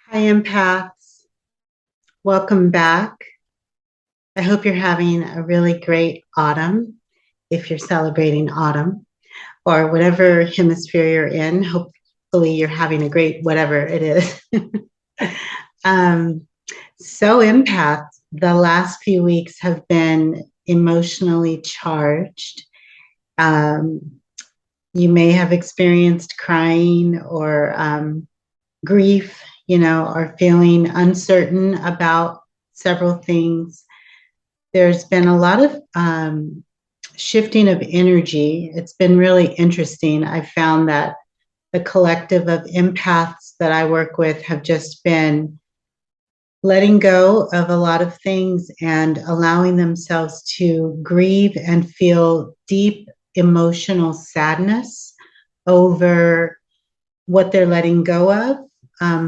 Hi, Empaths. Welcome back. I hope you're having a really great autumn if you're celebrating autumn or whatever hemisphere you're in. Hopefully, you're having a great whatever it is. um, Empaths, the last few weeks have been emotionally charged. Um, you may have experienced crying or grief, or feeling uncertain about several things. There's been a lot of shifting of energy. It's been really interesting. I found that the collective of empaths that I work with have just been letting go of a lot of things and allowing themselves to grieve and feel deep emotional sadness over what they're letting go of,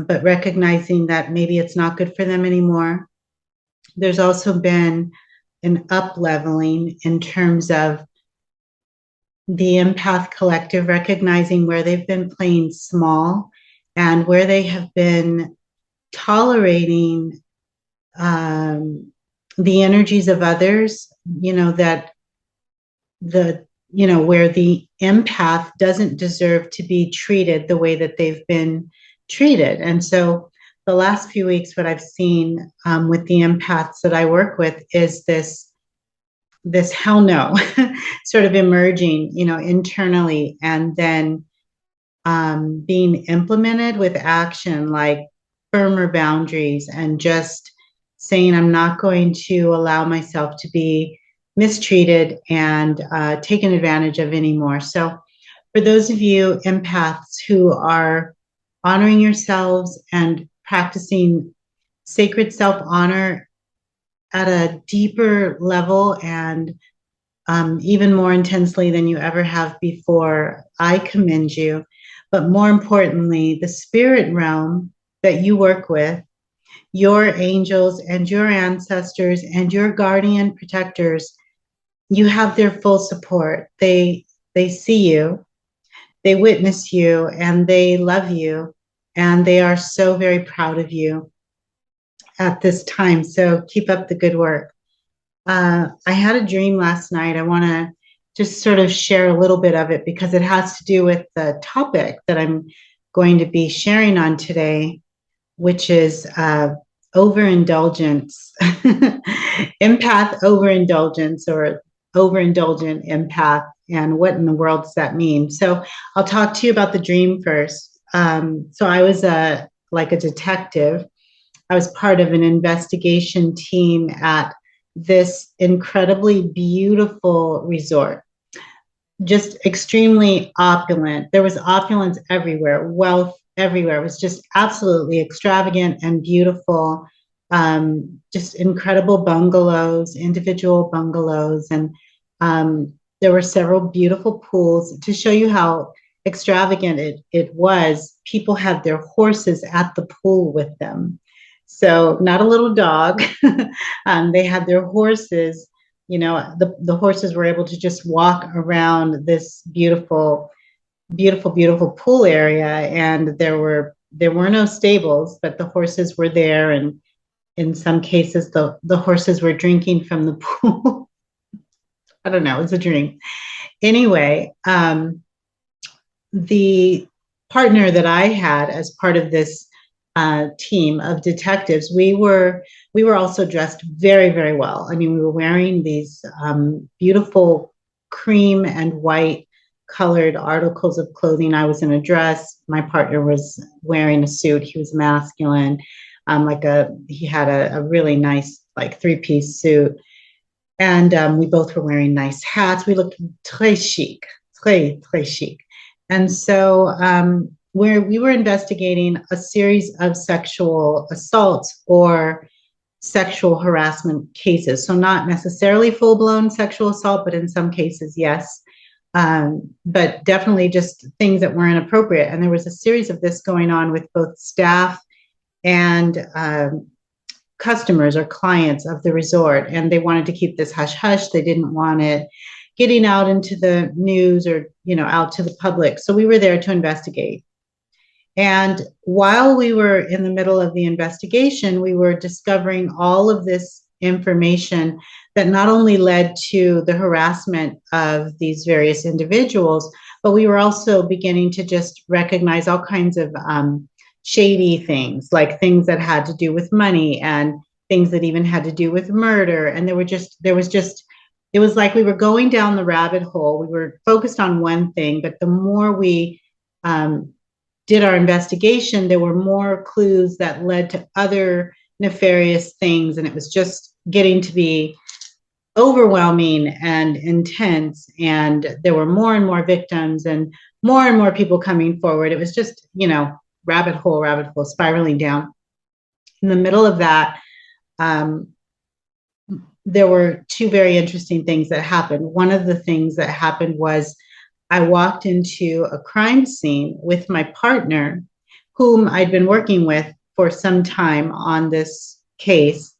but recognizing that maybe it's not good for them anymore. There's also been an up leveling in terms of the empath collective recognizing where they've been playing small and where they have been tolerating the energies of others, that where the empath doesn't deserve to be treated the way that they've been treated. And so the last few weeks, what I've seen with the empaths that I work with is this hell no sort of emerging, internally, and then being implemented with action, like firmer boundaries and just saying, I'm not going to allow myself to be mistreated and taken advantage of anymore. So for those of you empaths who are honoring yourselves and practicing sacred self-honor at a deeper level and even more intensely than you ever have before, I commend you. But more importantly, the spirit realm that you work with, your angels and your ancestors and your guardian protectors, you have their full support. They see you, they witness you, and they love you, and they are so very proud of you at this time. So keep up the good work. I had a dream last night. I want to just sort of share a little bit of it because it has to do with the topic that I'm going to be sharing on today, which is overindulgence, empath overindulgence, or overindulgent empath, and what in the world does that mean? So I'll talk to you about the dream first. So I was like a detective. I was part of an investigation team at this incredibly beautiful resort, just extremely opulent. There was opulence everywhere, wealth everywhere. It was just absolutely extravagant and beautiful. Just incredible bungalows, individual bungalows, and there were several beautiful pools. To show you how extravagant it was, people had their horses at the pool with them. So not a little dog. They had their horses. The horses were able to just walk around this beautiful, beautiful, beautiful pool area, and there were no stables, but the horses were there, and in some cases the horses were drinking from the pool. I don't know, it was a dream. Anyway, the partner that I had as part of this team of detectives, we were also dressed very, very well. I mean, we were wearing these beautiful cream and white colored articles of clothing. I was in a dress. My partner was wearing a suit. He was masculine, he had a really nice like three-piece suit, and we both were wearing nice hats. We looked très chic, très chic. And so where we were investigating a series of sexual assaults or sexual harassment cases. So not necessarily full-blown sexual assault, but in some cases, yes. But definitely just things that were inappropriate. And there was a series of this going on with both staff and customers or clients of the resort. And they wanted to keep this hush-hush. They didn't want it getting out into the news or, out to the public. So we were there to investigate. And while we were in the middle of the investigation, we were discovering all of this information that not only led to the harassment of these various individuals, but we were also beginning to just recognize all kinds of shady things, like things that had to do with money and things that even had to do with murder. And it was like we were going down the rabbit hole. We were focused on one thing, but the more we did our investigation, there were more clues that led to other nefarious things. And it was just getting to be overwhelming and intense. And there were more and more victims and more people coming forward. It was just, rabbit hole, spiraling down. In the middle of that, there were two very interesting things that happened. One of the things that happened was I walked into a crime scene with my partner, whom I'd been working with for some time on this case.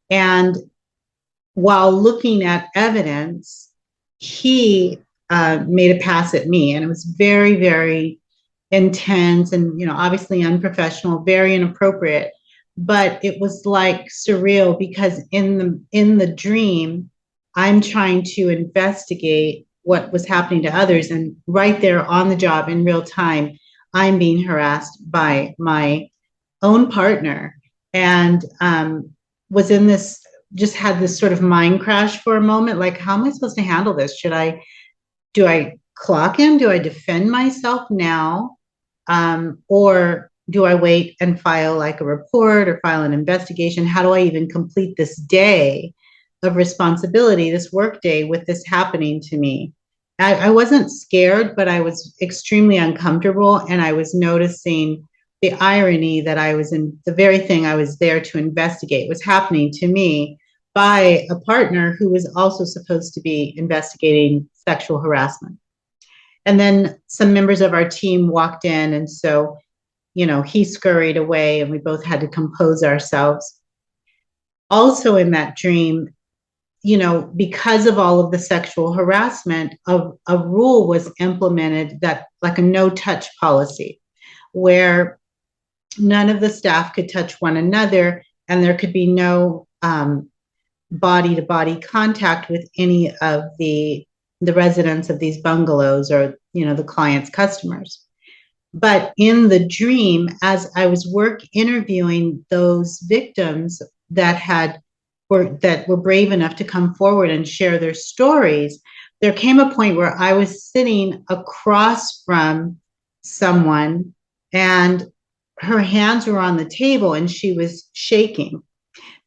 And while looking at evidence, he made a pass at me, and it was very, very intense and, obviously unprofessional, very inappropriate. But it was like surreal because in the dream, I'm trying to investigate what was happening to others, and right there on the job in real time, I'm being harassed by my own partner, and was in this just had this sort of mind crash for a moment, like, how am I supposed to handle this? Do I clock him? Do I defend myself now? Or do I wait and file like a report or file an investigation? How do I even complete this day of responsibility, this work day with this happening to me? I wasn't scared, but I was extremely uncomfortable. And I was noticing the irony that I was in the very thing I was there to investigate was happening to me by a partner who was also supposed to be investigating sexual harassment. And then some members of our team walked in, and so, he scurried away and we both had to compose ourselves. Also in that dream, because of all of the sexual harassment, a rule was implemented that, like a no-touch policy, where none of the staff could touch one another and there could be no body-to-body contact with any of the residents of these bungalows or, the client's customers. But in the dream, as I was interviewing those victims that were brave enough to come forward and share their stories, there came a point where I was sitting across from someone and her hands were on the table and she was shaking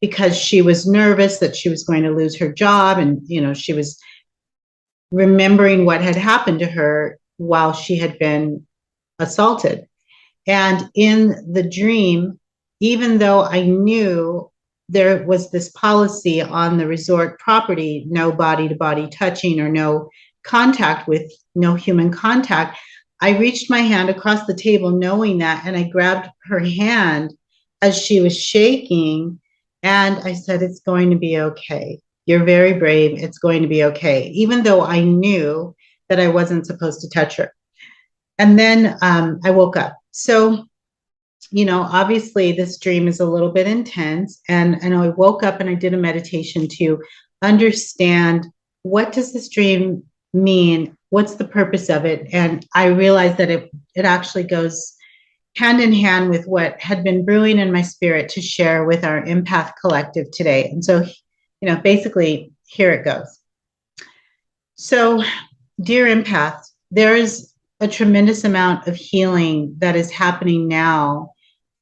because she was nervous that she was going to lose her job. And, she was remembering what had happened to her while she had been assaulted. And in the dream, even though I knew there was this policy on the resort property, no body-to-body touching or no human contact, I reached my hand across the table knowing that, and I grabbed her hand as she was shaking, and I said, "It's going to be okay. You're very brave. It's going to be okay," even though I knew that I wasn't supposed to touch her. And then I woke up. So, obviously this dream is a little bit intense. And I woke up and I did a meditation to understand, what does this dream mean? What's the purpose of it? And I realized that it actually goes hand in hand with what had been brewing in my spirit to share with our Empath collective today. And so, basically, here it goes. So, dear Empaths, there is a tremendous amount of healing that is happening now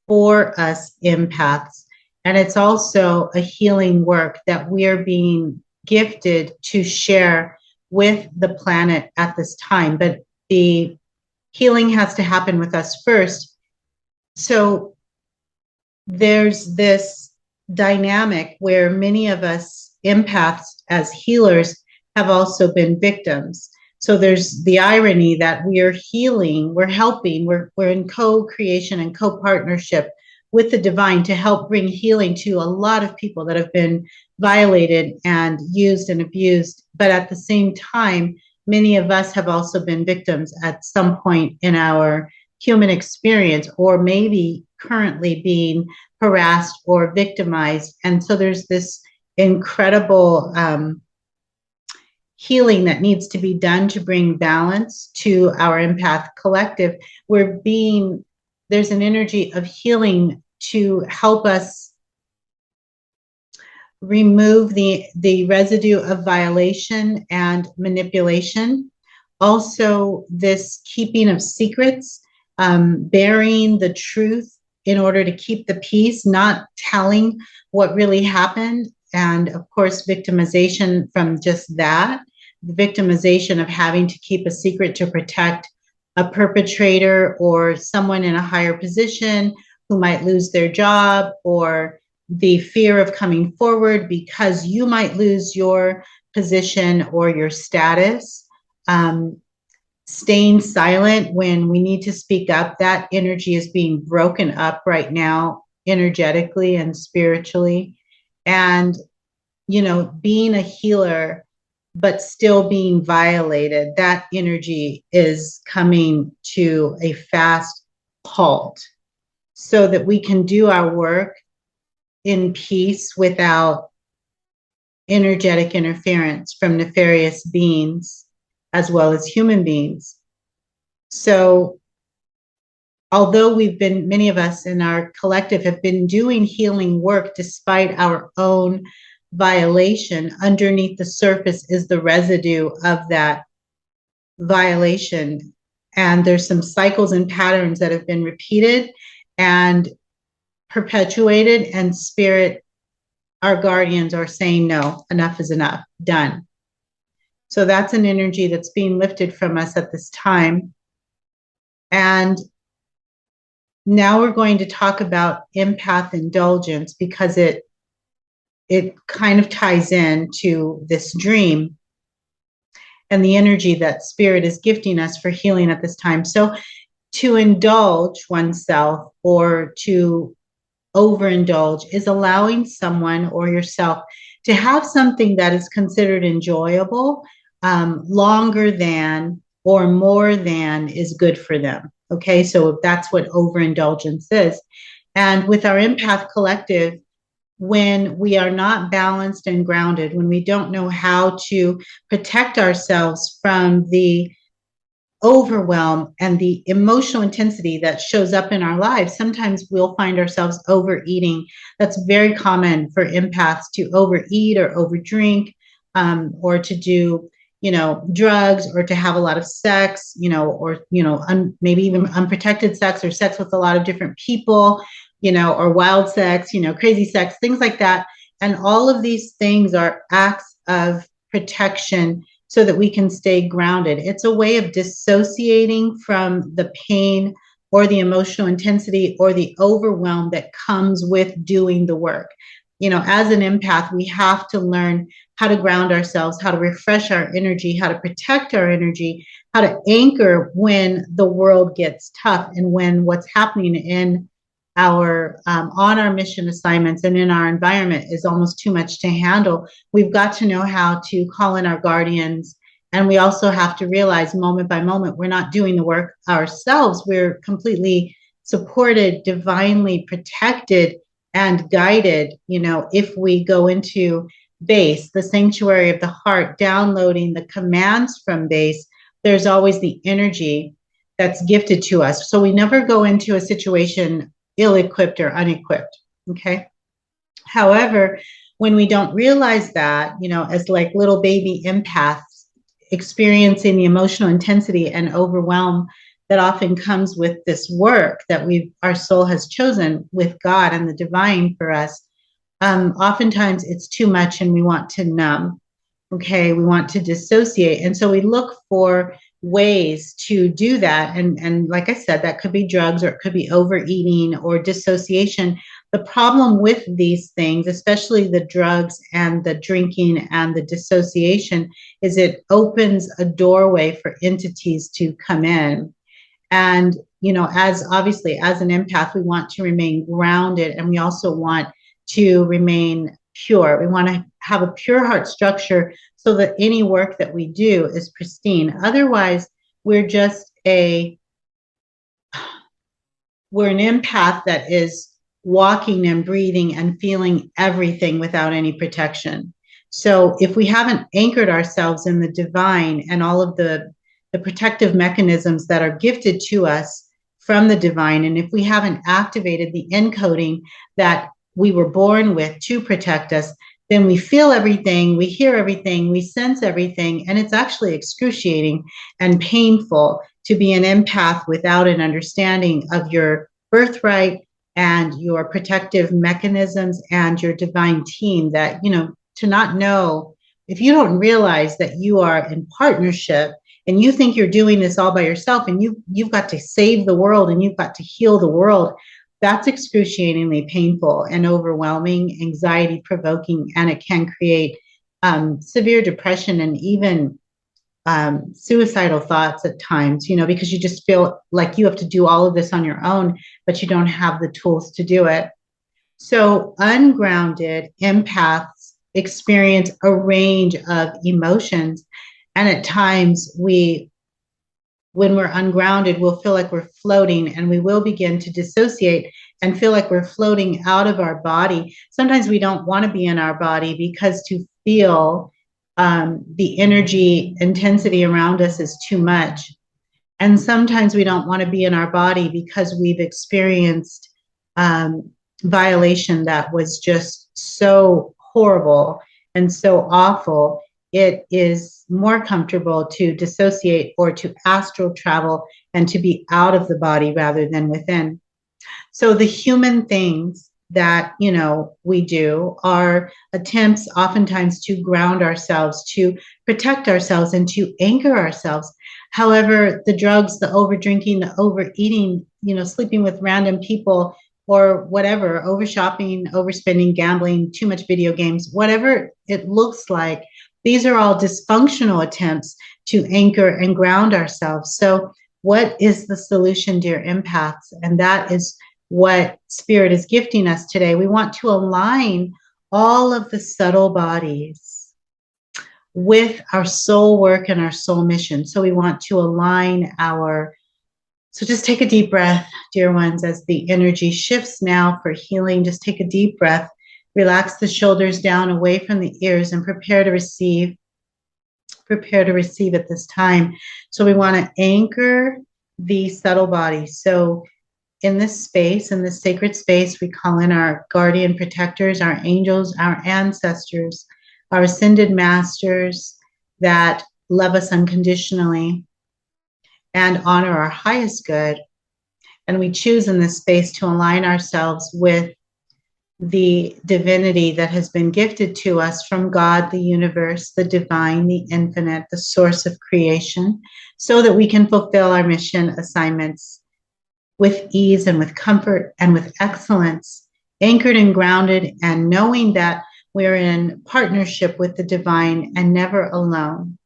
for us Empaths. And it's also a healing work that we are being gifted to share with the planet at this time. But the healing has to happen with us first. So there's this dynamic where many of us Empaths as healers have also been victims. So there's the irony that we are healing, we're helping, we're in co-creation and co-partnership with the divine to help bring healing to a lot of people that have been violated and used and abused. But at the same time, many of us have also been victims at some point in our human experience, or maybe currently being harassed or victimized. And so there's this incredible healing that needs to be done to bring balance to our empath collective. There's an energy of healing to help us remove the residue of violation and manipulation. Also, this keeping of secrets, burying the truth in order to keep the peace, not telling what really happened. And of course, victimization from just that, the victimization of having to keep a secret to protect a perpetrator or someone in a higher position who might lose their job, or the fear of coming forward because you might lose your position or your status. Staying silent when we need to speak up, that energy is being broken up right now, energetically and spiritually. And, being a healer, but still being violated, that energy is coming to a fast halt so that we can do our work in peace without energetic interference from nefarious beings as well as human beings. So although many of us in our collective have been doing healing work despite our own violation, underneath the surface is the residue of that violation. And there's some cycles and patterns that have been repeated and perpetuated, and spirit, our guardians, are saying, no, enough is enough, done. So that's an energy that's being lifted from us at this time. And now we're going to talk about empath indulgence, because it kind of ties into this dream and the energy that spirit is gifting us for healing at this time. So to indulge oneself or to overindulge is allowing someone or yourself to have something that is considered enjoyable longer than or more than is good for them. Okay, so that's what overindulgence is. And with our empath collective, when we are not balanced and grounded, when we don't know how to protect ourselves from the overwhelm and the emotional intensity that shows up in our lives, sometimes we'll find ourselves overeating. That's very common for empaths, to overeat or overdrink, or to do, drugs, or to have a lot of sex, or, maybe even unprotected sex, or sex with a lot of different people, or wild sex, crazy sex, things like that. And all of these things are acts of protection so that we can stay grounded. It's a way of dissociating from the pain or the emotional intensity or the overwhelm that comes with doing the work. As an empath, we have to learn how to ground ourselves, how to refresh our energy, how to protect our energy, how to anchor when the world gets tough and when what's happening in our on our mission assignments and in our environment is almost too much to handle. We've got to know how to call in our guardians, and we also have to realize moment by moment we're not doing the work ourselves. We're completely supported, divinely protected, and guided. If we go into base, the sanctuary of the heart, downloading the commands from base, there's always the energy that's gifted to us. So we never go into a situation ill-equipped or unequipped. Okay. However, when we don't realize that, as like little baby empaths experiencing the emotional intensity and overwhelm that often comes with this work that our soul has chosen with God and the divine for us, oftentimes it's too much and we want to numb. Okay, we want to dissociate. And so we look for ways to do that. And like I said, that could be drugs, or it could be overeating or dissociation. The problem with these things, especially the drugs and the drinking and the dissociation, is it opens a doorway for entities to come in. And, obviously as an empath, we want to remain grounded, and we also want to remain pure. We want to have a pure heart structure so that any work that we do is pristine. Otherwise, we're just a we're an empath that is walking and breathing and feeling everything without any protection. So if we haven't anchored ourselves in the divine and all of the protective mechanisms that are gifted to us from the divine, and if we haven't activated the encoding that we were born with to protect us, then we feel everything, we hear everything, we sense everything, and it's actually excruciating and painful to be an empath without an understanding of your birthright and your protective mechanisms and your divine team. That, to not know, if you don't realize that you are in partnership and you think you're doing this all by yourself and you've got to save the world and you've got to heal the world, that's excruciatingly painful and overwhelming, anxiety provoking, and it can create severe depression and even suicidal thoughts at times, because you just feel like you have to do all of this on your own, but you don't have the tools to do it. So ungrounded empaths experience a range of emotions. And at times when we're ungrounded, we'll feel like we're floating and we will begin to dissociate and feel like we're floating out of our body. Sometimes we don't want to be in our body because to feel the energy intensity around us is too much. And sometimes we don't want to be in our body because we've experienced violation that was just so horrible and so awful. It is more comfortable to dissociate or to astral travel and to be out of the body rather than within. So the human things that, we do are attempts oftentimes to ground ourselves, to protect ourselves, and to anchor ourselves. However, the drugs, the overdrinking, the overeating, sleeping with random people or whatever, over shopping, overspending, gambling, too much video games, whatever it looks like, these are all dysfunctional attempts to anchor and ground ourselves. So what is the solution, dear empaths? And that is what Spirit is gifting us today. We want to align all of the subtle bodies with our soul work and our soul mission. So we want to align so just take a deep breath, dear ones, as the energy shifts now for healing. Just take a deep breath, relax the shoulders down away from the ears and prepare to receive. Prepare to receive at this time. So we want to anchor the subtle body. So in this space, in this sacred space, we call in our guardian protectors, our angels, our ancestors, our ascended masters that love us unconditionally and honor our highest good. And we choose in this space to align ourselves with the divinity that has been gifted to us from God, the universe, the divine, the infinite, the source of creation, so that we can fulfill our mission assignments with ease and with comfort and with excellence, anchored and grounded, and knowing that we're in partnership with the divine and never alone.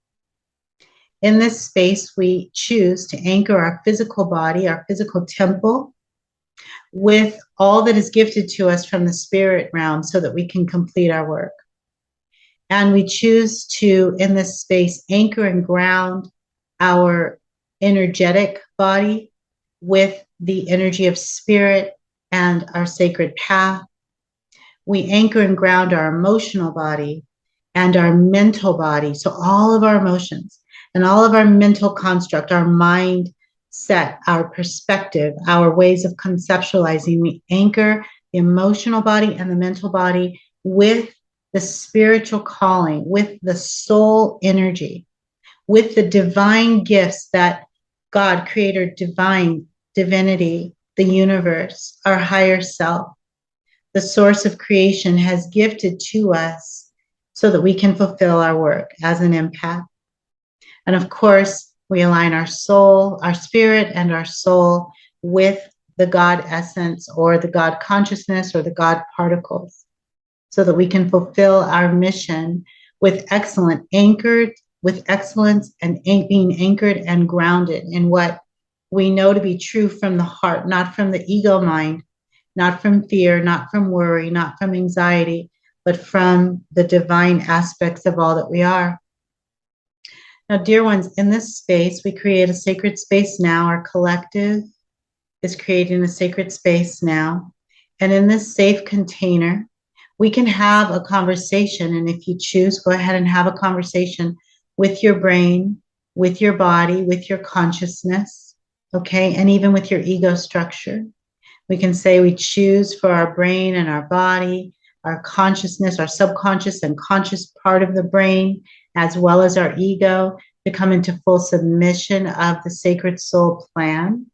In this space, we choose to anchor our physical body, our physical temple, with all that is gifted to us from the spirit realm so that we can complete our work. And we choose to, in this space, anchor and ground our energetic body with the energy of spirit and our sacred path. We anchor and ground our emotional body and our mental body. So all of our emotions and all of our mental construct, our mind set, our perspective, our ways of conceptualizing, we anchor the emotional body and the mental body with the spiritual calling, with the soul energy, with the divine gifts that God, Creator, divine, divinity, the universe, our higher self, the source of creation has gifted to us so that we can fulfill our work as an empath. And of course, we align our soul, our spirit, and our soul with the God essence or the God consciousness or the God particles so that we can fulfill our mission with excellence and being anchored and grounded in what we know to be true from the heart, not from the ego mind, not from fear, not from worry, not from anxiety, but from the divine aspects of all that we are. Now, dear ones, in this space, we create a sacred space now. Our collective is creating a sacred space now. And in this safe container, we can have a conversation. And if you choose, go ahead and have a conversation with your brain, with your body, with your consciousness, okay? And even with your ego structure. We can say we choose for our brain and our body, our consciousness, our subconscious and conscious part of the brain, as well as our ego, to come into full submission of the sacred soul plan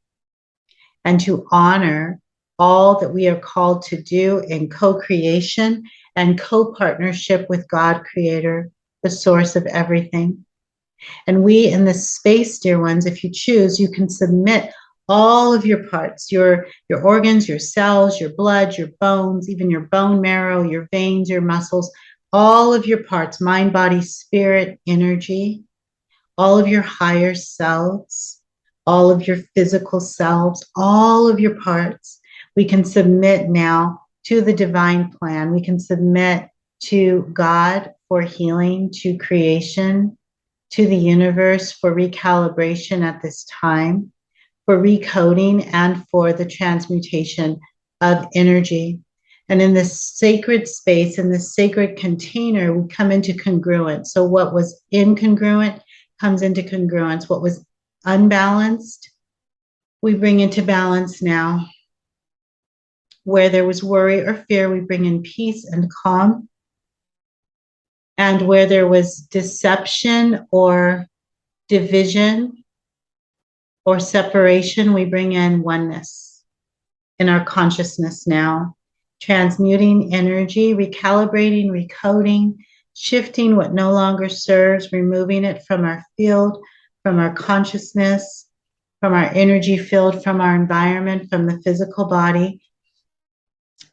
and to honor all that we are called to do in co-creation and co-partnership with God, Creator, the source of everything. And we in this space, dear ones, if you choose, you can submit all of your parts, your organs, your cells, your blood, your bones, even your bone marrow, your veins, your muscles, all of your parts, mind, body, spirit, energy, all of your higher selves, all of your physical selves, all of your parts. We can submit now to the divine plan. We can submit to God for healing, to creation, to the universe for recalibration at this time, for recoding, and for the transmutation of energy. And in this sacred space, in this sacred container, we come into congruence. So what was incongruent comes into congruence. What was unbalanced, we bring into balance now. Where there was worry or fear, we bring in peace and calm. And where there was deception or division or separation, we bring in oneness in our consciousness now, transmuting energy, recalibrating, recoding, shifting what no longer serves, removing it from our field, from our consciousness, from our energy field, from our environment, from the physical body.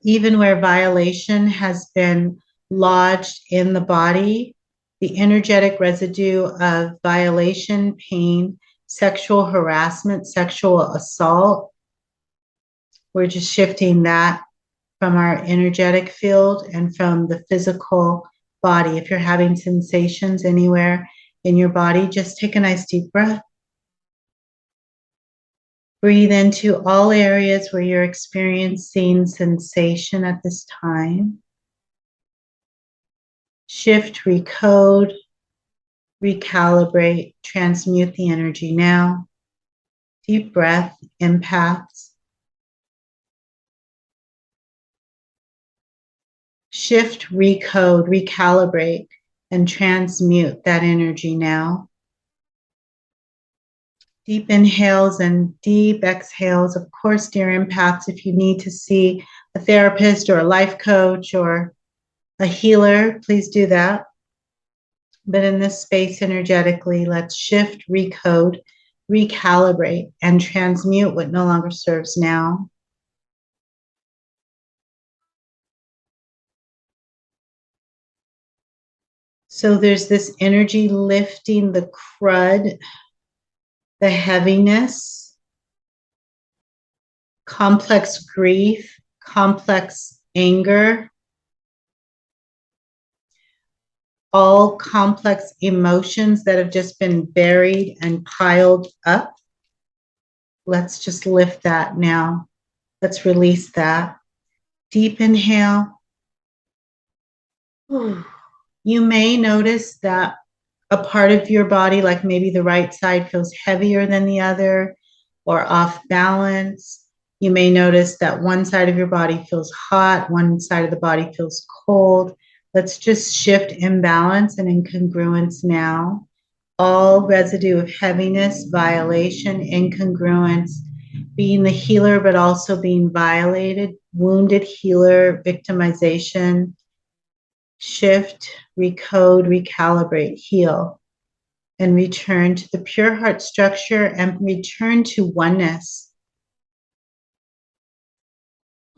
Even where violation has been lodged in the body, the energetic residue of violation, pain, sexual harassment, sexual assault, we're just shifting that from our energetic field and from the physical body. If you're having sensations anywhere in your body, just take a nice deep breath. Breathe into all areas where you're experiencing sensation at this time. Shift, recode, recalibrate, transmute the energy now. Deep breath, empaths. Shift, recode, recalibrate, and transmute that energy now. Deep inhales and deep exhales. Of course, dear empaths, if you need to see a therapist or a life coach or a healer, please do that. But in this space energetically, let's shift, recode, recalibrate, and transmute what no longer serves now. So there's this energy lifting the crud, the heaviness, complex grief, complex anger, all complex emotions that have just been buried and piled up. Let's just lift that now. Let's release that. Deep inhale. You may notice that a part of your body, like maybe the right side, feels heavier than the other or off balance. You may notice that one side of your body feels hot, one side of the body feels cold. Let's just shift imbalance and incongruence now. All residue of heaviness, violation, incongruence, being the healer, but also being violated, wounded healer, victimization. Shift, recode, recalibrate, heal, and return to the pure heart structure and return to oneness.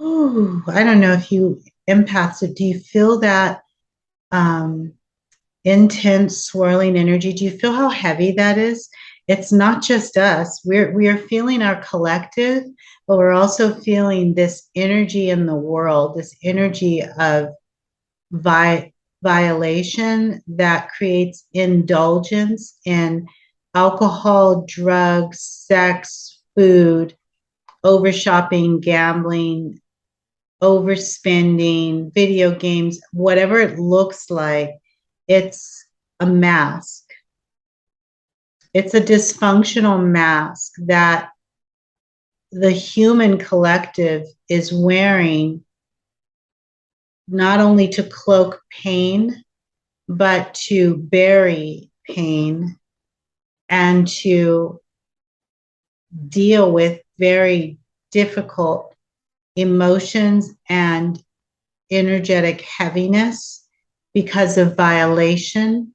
Oh, I don't know if you empaths, do you feel that intense swirling energy? Do you feel how heavy that is? It's not just us. We are feeling our collective, but we're also feeling this energy in the world, this energy of violation that creates indulgence in alcohol, drugs, sex, food, over shopping, gambling, overspending, video games, whatever it looks like, it's a mask. It's a dysfunctional mask that the human collective is wearing, not only to cloak pain, but to bury pain and to deal with very difficult emotions and energetic heaviness because of violation.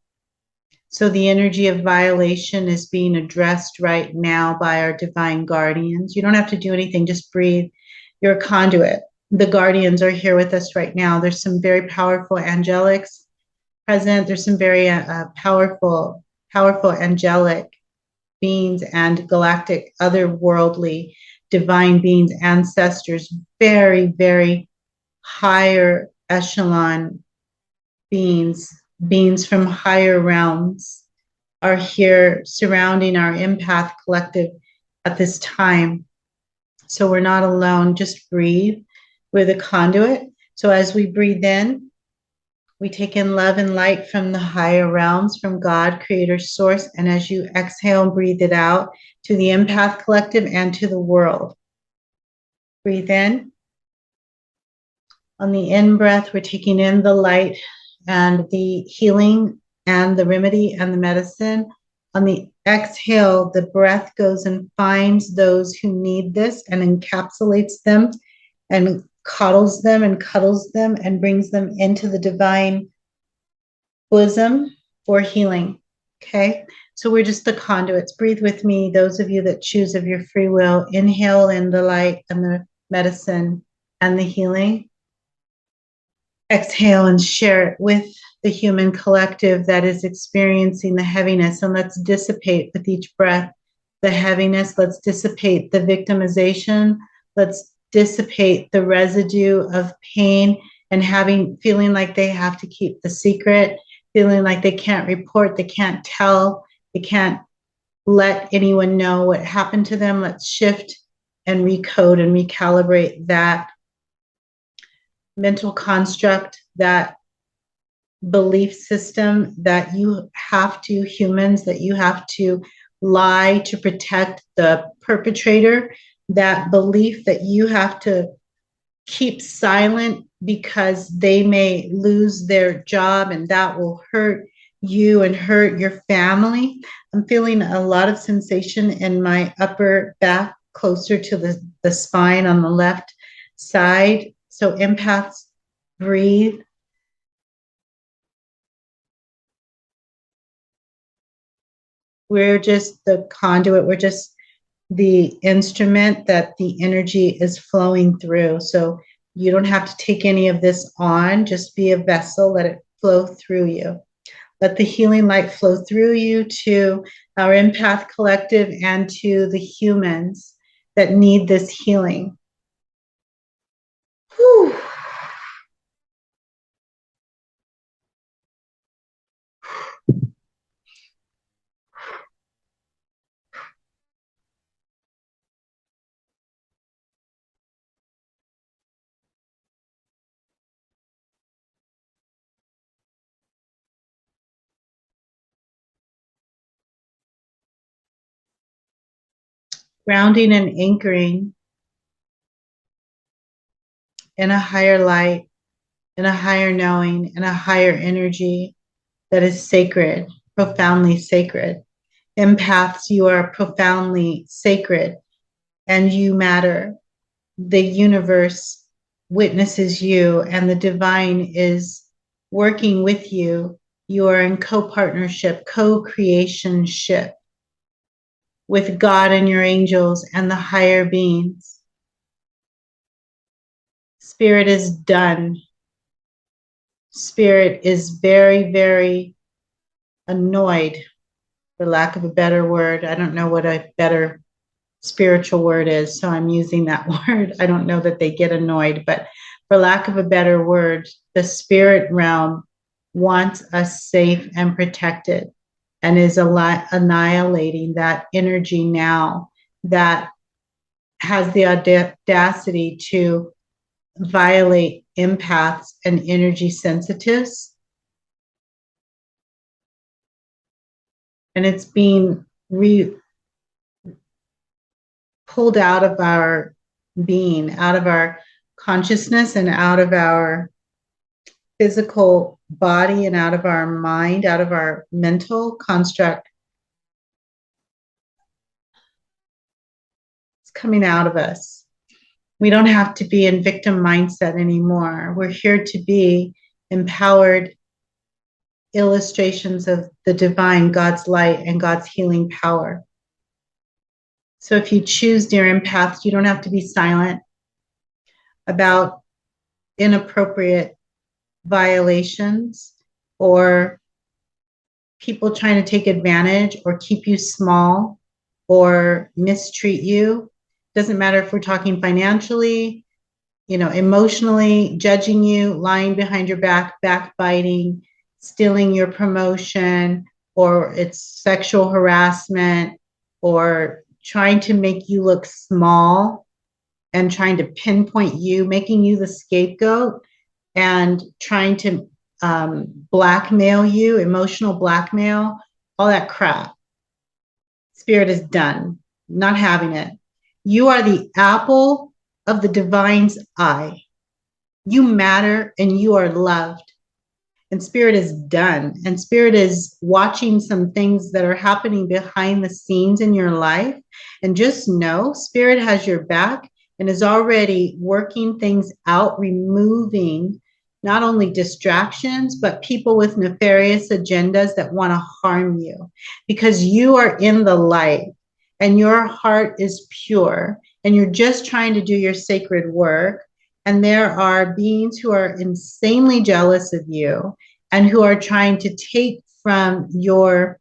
So the energy of violation is being addressed right now by our divine guardians. You don't have to do anything, just breathe. You're a conduit. The guardians are here with us right now. There's some very powerful angelics present. There's some very powerful angelic beings and galactic, otherworldly, divine beings, ancestors, very, very higher echelon beings, beings from higher realms are here surrounding our empath collective at this time. So we're not alone, just breathe. We're the conduit. So as we breathe in, we take in love and light from the higher realms, from God, Creator, Source. And as you exhale and breathe it out to the empath collective and to the world. Breathe in. On the in breath, we're taking in the light and the healing and the remedy and the medicine. On the exhale, the breath goes and finds those who need this and encapsulates them and coddles them and cuddles them and brings them into the divine bosom for healing. Okay, so we're just the conduits. Breathe with me, those of you that choose of your free will. Inhale in the light and the medicine and the healing. Exhale and share it with the human collective that is experiencing the heaviness. And let's dissipate with each breath the heaviness. Let's dissipate the victimization. Let's dissipate the residue of pain and feeling like they have to keep the secret, feeling like they can't report, they can't tell, they can't let anyone know what happened to them. Let's shift and recode and recalibrate that mental construct, that belief system that you have to, humans, that you have to lie to protect the perpetrator, that belief that you have to keep silent because they may lose their job and that will hurt you and hurt your family. I'm feeling a lot of sensation in my upper back, closer to the spine on the left side. So empaths, breathe. We're just the conduit. We're just the instrument that the energy is flowing through. So you don't have to take any of this on. Just be a vessel. Let it flow through you. Let the healing light flow through you to our empath collective and to the humans that need this healing. Whew. Grounding and anchoring in a higher light, in a higher knowing, in a higher energy that is sacred, profoundly sacred. Empaths, you are profoundly sacred and you matter. The universe witnesses you and the divine is working with you. You are in co-partnership, co-creationship with God and your angels and the higher beings. Spirit is done. Spirit is very, very annoyed, for lack of a better word. I don't know what a better spiritual word is, so I'm using that word. I don't know that they get annoyed, but for lack of a better word, the spirit realm wants us safe and protected and is annihilating that energy now, that has the audacity to violate empaths and energy sensitives. And it's being pulled out of our being, out of our consciousness, and out of our physical body, and out of our mind, out of our mental construct. It's coming out of us. We don't have to be in victim mindset anymore. We're here to be empowered illustrations of the divine, God's light, and God's healing power. So if you choose, dear empaths, you don't have to be silent about inappropriate violations or people trying to take advantage or keep you small or mistreat you. Doesn't matter if we're talking financially, emotionally, judging you, lying behind your back, backbiting, stealing your promotion, or it's sexual harassment, or trying to make you look small and trying to pinpoint you, making you the scapegoat, and trying to blackmail you, emotional blackmail, all that crap. Spirit is done, not having it. You are the apple of the divine's eye. You matter and you are loved. And Spirit is done. And Spirit is watching some things that are happening behind the scenes in your life. And just know Spirit has your back and is already working things out, removing not only distractions, but people with nefarious agendas that want to harm you, because you are in the light and your heart is pure and you're just trying to do your sacred work. And there are beings who are insanely jealous of you and who are trying to take from your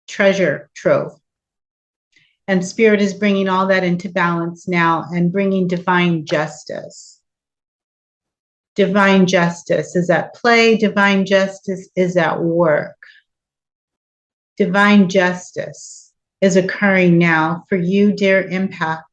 treasure trove. And Spirit is bringing all that into balance now and bringing divine justice. Divine justice is at play. Divine justice is at work. Divine justice is occurring now for you, dear empath.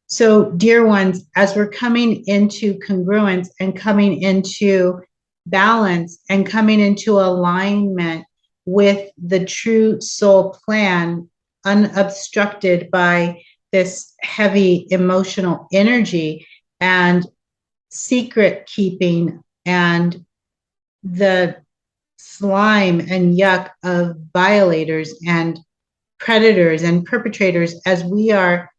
So, dear ones, as we're coming into congruence and coming into balance and coming into alignment with the true soul plan, unobstructed by this heavy emotional energy and secret keeping and the slime and yuck of violators and predators and perpetrators, as we are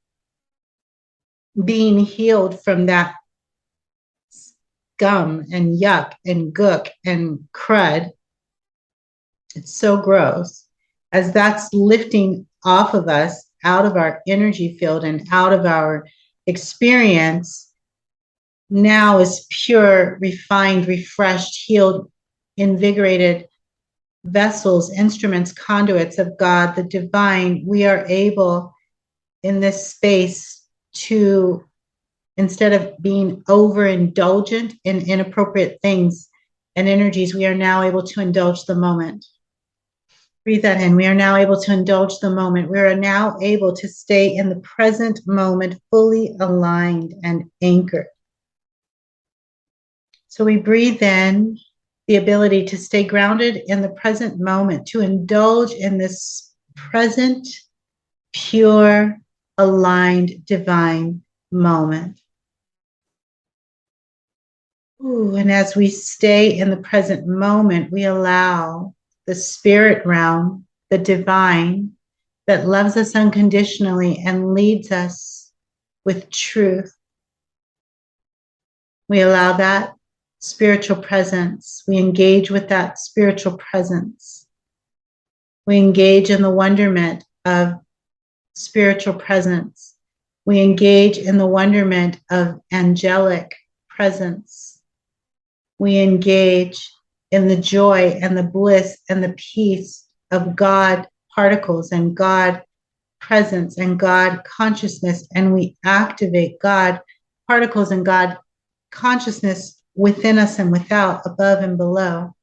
being healed from that scum and yuck and gook and crud. It's so gross. As that's lifting off of us, out of our energy field and out of our experience, now is pure, refined, refreshed, healed, invigorated vessels, instruments, conduits of God, the divine. We are able in this space to, instead of being overindulgent in inappropriate things and energies, we are now able to indulge the moment. Breathe that in. We are now able to indulge the moment. We are now able to stay in the present moment, fully aligned and anchored. So we breathe in the ability to stay grounded in the present moment, to indulge in this present, pure, aligned, divine moment. Ooh, and as we stay in the present moment, we allow the spirit realm, the divine, that loves us unconditionally and leads us with truth. We allow that spiritual presence. We engage with that spiritual presence. We engage in the wonderment of spiritual presence. We engage in the wonderment of angelic presence. We engage in the joy and the bliss and the peace of God particles and God presence and God consciousness, and we activate God particles and God consciousness within us and without, above and below.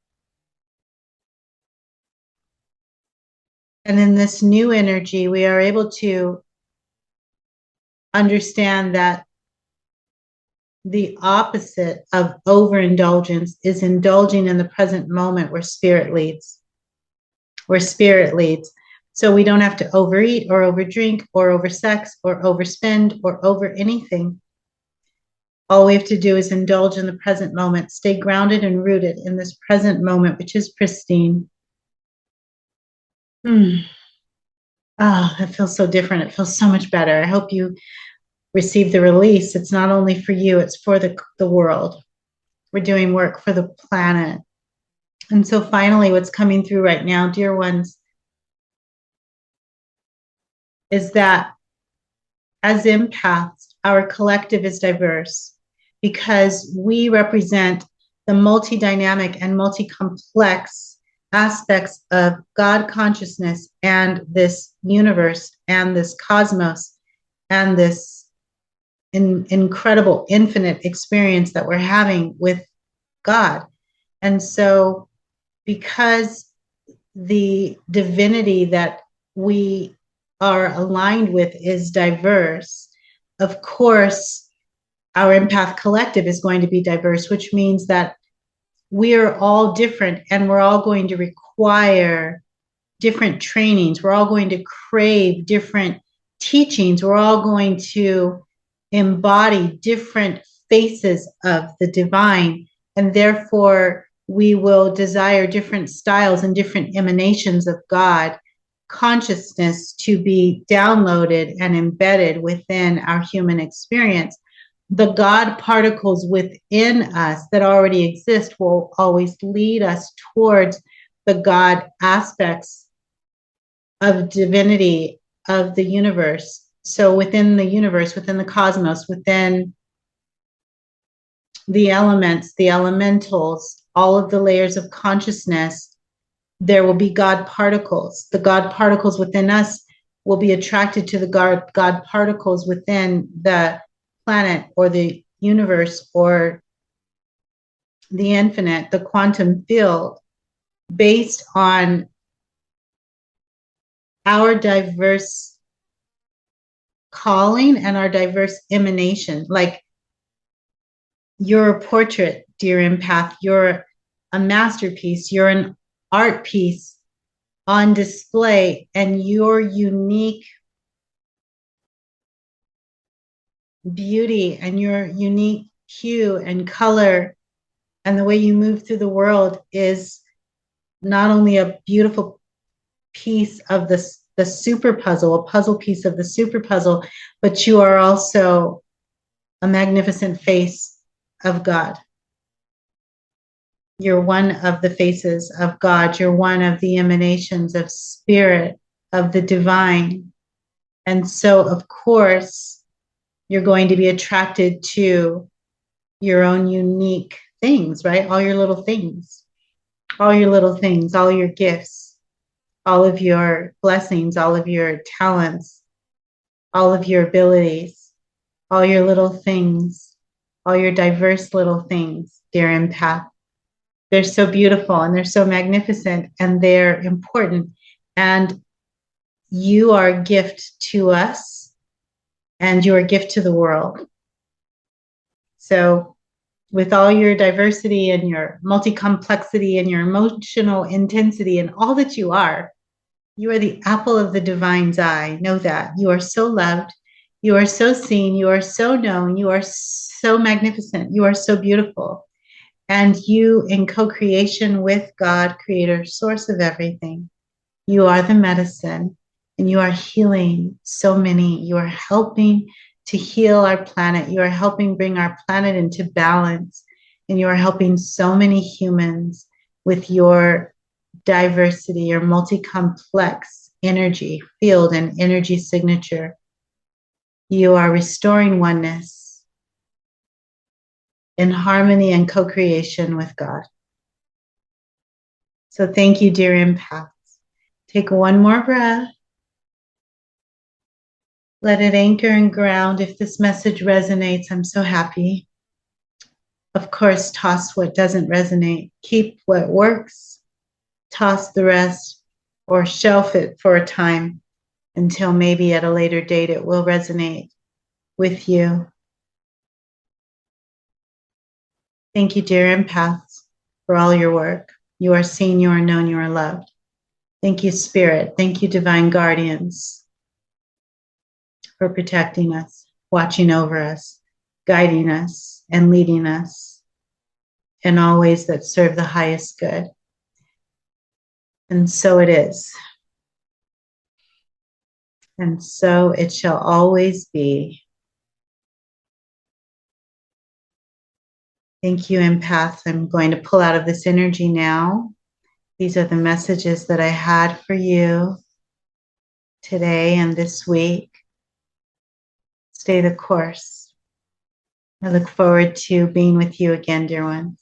And in this new energy, we are able to understand that the opposite of overindulgence is indulging in the present moment where spirit leads, where spirit leads. So we don't have to overeat or overdrink or oversex or overspend or over anything. All we have to do is indulge in the present moment, stay grounded and rooted in this present moment, which is pristine. Oh, it feels so different. It feels so much better. I hope you receive the release. It's not only for you, it's for the world. We're doing work for the planet. And so finally, what's coming through right now, dear ones, is that as empaths, our collective is diverse because we represent the multi-dynamic and multi-complex aspects of God consciousness and this universe and this cosmos and this incredible infinite experience that we're having with God. And so because the divinity that we are aligned with is diverse, of course, our empath collective is going to be diverse, which means that we are all different and we're all going to require different trainings. We're all going to crave different teachings. We're all going to embody different faces of the divine. And therefore, we will desire different styles and different emanations of God consciousness to be downloaded and embedded within our human experience. The God particles within us that already exist will always lead us towards the God aspects of divinity of the universe. So within the universe, within the cosmos, within the elements, the elementals, all of the layers of consciousness, there will be God particles. The God particles within us will be attracted to the God particles within the planet or the universe or the infinite, the quantum field, based on our diverse calling and our diverse emanation. Like, you're a portrait, dear empath. You're a masterpiece. You're an art piece on display, and your unique beauty and your unique hue and color and the way you move through the world is not only a beautiful piece of the super puzzle, a puzzle piece of the super puzzle, but you are also a magnificent face of God. You're one of the faces of God. You're one of the emanations of spirit, of the divine. And so, of course, you're going to be attracted to your own unique things, right? All your little things, all your little things, all your gifts, all of your blessings, all of your talents, all of your abilities, all your little things, all your diverse little things, dear empath. They're so beautiful and they're so magnificent and they're important. And you are a gift to us and you're a gift to the world. So with all your diversity and your multi-complexity and your emotional intensity and all that you are the apple of the divine's eye. Know that. You are so loved. You are so seen. You are so known. You are so magnificent. You are so beautiful. And you, in co-creation with God, creator, source of everything, you are the medicine and you are healing so many. You are helping to heal our planet. You are helping bring our planet into balance. And you are helping so many humans with your diversity, your multi-complex energy field and energy signature. You are restoring oneness in harmony and co-creation with God. So thank you, dear empaths. Take one more breath. Let it anchor and ground. If this message resonates, I'm so happy. Of course, toss what doesn't resonate. Keep what works. Toss the rest or shelf it for a time until maybe at a later date it will resonate. with you. Thank you, dear empaths, for all your work. You are seen, you are known, you are loved. Thank you, Spirit. Thank you, divine guardians, for protecting us, watching over us, guiding us, and leading us in all ways that serve the highest good. And so it is. And so it shall always be. Thank you, empath. I'm going to pull out of this energy now. These are the messages that I had for you today and this week. Stay the course. I look forward to being with you again, dear ones.